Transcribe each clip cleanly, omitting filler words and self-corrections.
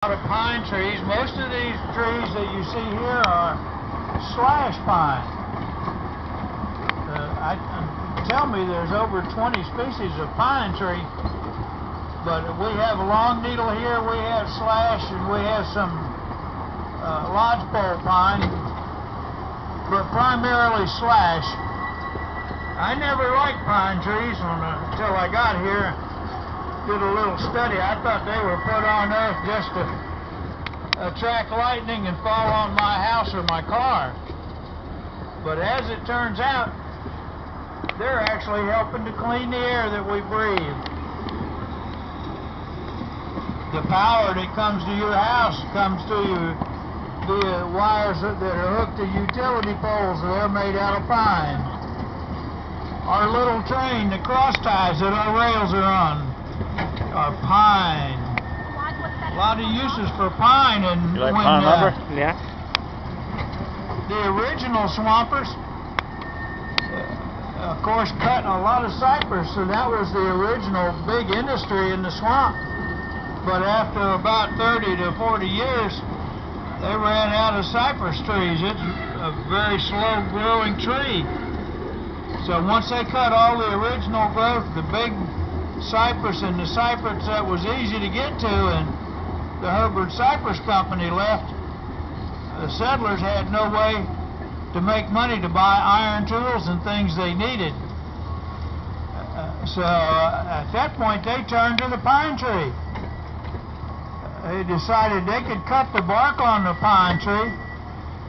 Of pine trees. Most of these trees that you see here are slash pine. Tell me there's over 20 species of pine tree, but we have long needle here, we have slash, and we have some lodgepole pine, but primarily slash. I never liked pine trees until I got here. Did a little study. I thought they were put on earth just to attract lightning and fall on my house or my car. But as it turns out, they're actually helping to clean the air that we breathe. The power that comes to your house comes to you via wires that are hooked to utility poles that are made out of pine. Our little train, the cross ties that our rails are on, are pine. A lot of uses for pine, and you like pine lumber? Yeah. The original swampers, of course, cut a lot of cypress, so that was the original big industry in the swamp. But after about 30 to 40 years, they ran out of cypress trees. It's a very slow-growing tree. So once they cut all the original growth, the big cypress and the cypress that was easy to get to, and the Herbert Cypress Company left, the settlers had no way to make money to buy iron tools and things they needed. So at that point they turned to the pine tree. They decided they could cut the bark on the pine tree,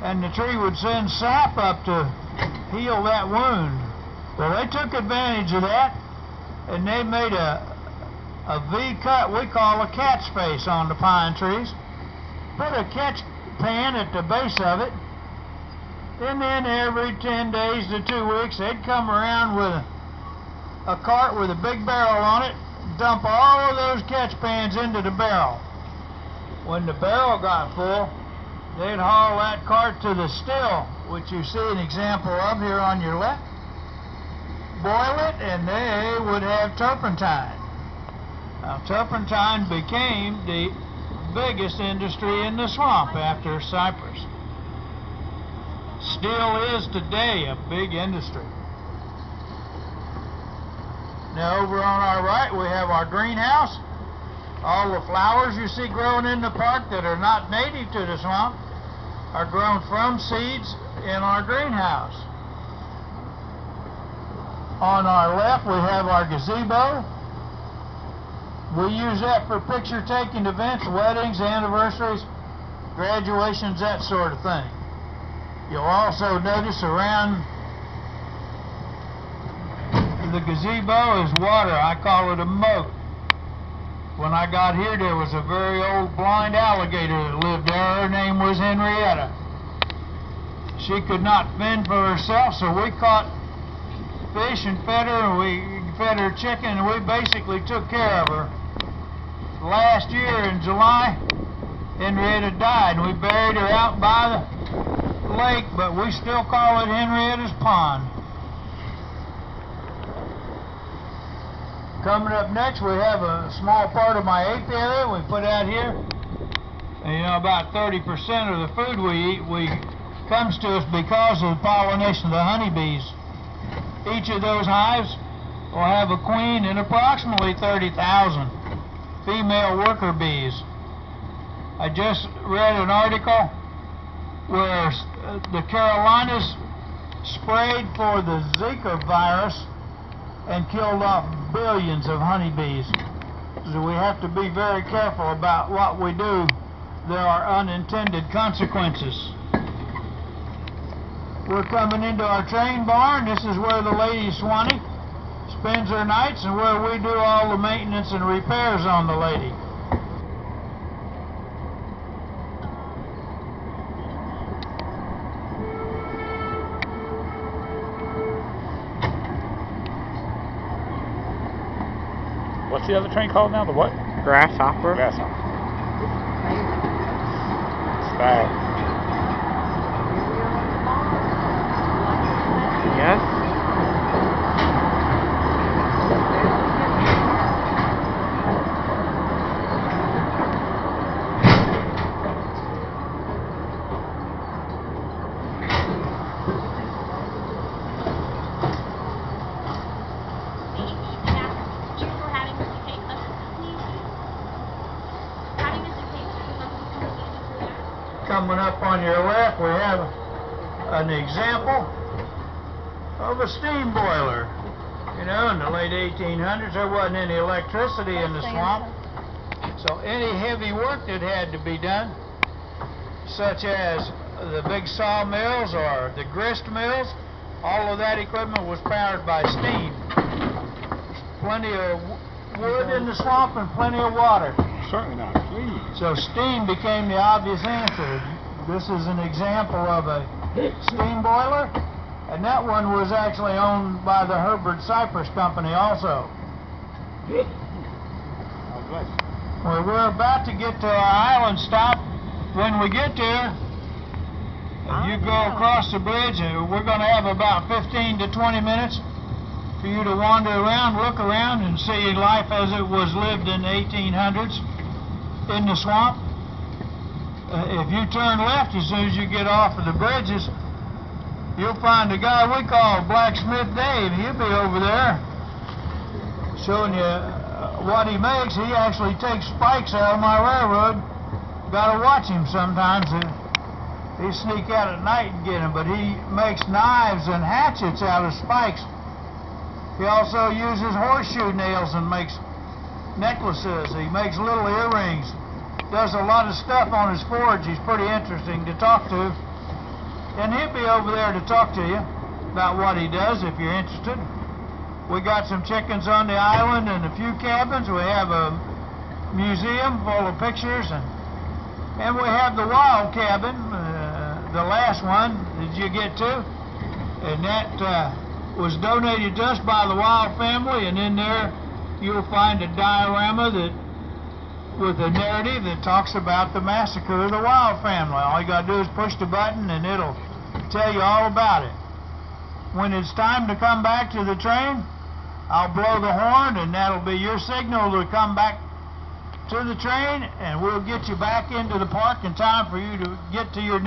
and the tree would send sap up to heal that wound. Well, they took advantage of that, and they made a V-cut we call a catch face on the pine trees. Put a catch pan at the base of it, and then every 10 days to 2 weeks they'd come around with a cart with a big barrel on it, dump all of those catch pans into the barrel. When the barrel got full, they'd haul that cart to the still, which you see an example of here on your left, boil it, and they would have turpentine. Now, turpentine became the biggest industry in the swamp after cypress. Still is today a big industry. Now, over on our right, we have our greenhouse. All the flowers you see growing in the park that are not native to the swamp are grown from seeds in our greenhouse. On our left, we have our gazebo. We use that for picture-taking events, weddings, anniversaries, graduations, that sort of thing. You'll also notice around the gazebo is water. I call it a moat. When I got here, there was a very old blind alligator that lived there. Her name was Henrietta. She could not fend for herself, so we caught fish and fed her, and we fed her chicken, and we basically took care of her. Last year in July, Henrietta died, and we buried her out by the lake, but we still call it Henrietta's Pond. Coming up next, we have a small part of my apiary we put out here. And you know, about 30% of the food we eat comes to us because of the pollination of the honeybees. Each of those hives will have a queen and approximately 30,000 female worker bees. I just read an article where the Carolinas sprayed for the Zika virus and killed off billions of honeybees. So we have to be very careful about what we do. There are unintended consequences. We're coming into our train barn. This is where the Lady Swanee spends her nights and where we do all the maintenance and repairs on the Lady. What's the other train called now? The what? Grasshopper. Grasshopper. Stag. Yes. coming up on your left, we have an example of a steam boiler. You know, in the late 1800s, there wasn't any electricity in the swamp. So any heavy work that had to be done, such as the big sawmills or the grist mills, all of that equipment was powered by steam. Plenty of wood in the swamp and plenty of water. Certainly not clean. So steam became the obvious answer. This is an example of a steam boiler, and that one was actually owned by the Herbert Cypress Company also. Well, we're about to get to our island stop. When we get there, you go across the bridge, and we're going to have about 15 to 20 minutes for you to wander around, look around, and see life as it was lived in the 1800s in the swamp. If you turn left as soon as you get off of the bridges, you'll find a guy we call Blacksmith Dave. He'll be over there showing you what he makes. He actually takes spikes out of my railroad. Gotta watch him sometimes. He sneak out at night and get them, but he makes knives and hatchets out of spikes. He also uses horseshoe nails and makes necklaces. He makes little earrings. Does a lot of stuff on his forge. He's pretty interesting to talk to. And he'll be over there to talk to you about what he does if you're interested. We got some chickens on the island and a few cabins. We have a museum full of pictures, and we have the wild cabin, the last one that you get to, and that was donated to us by the Wild family, and in there you'll find a diorama that with a narrative that talks about the massacre of the Wild family. All you got to do is push the button and it'll tell you all about it. When it's time to come back to the train, I'll blow the horn, and that'll be your signal to come back to the train, and we'll get you back into the park in time for you to get to your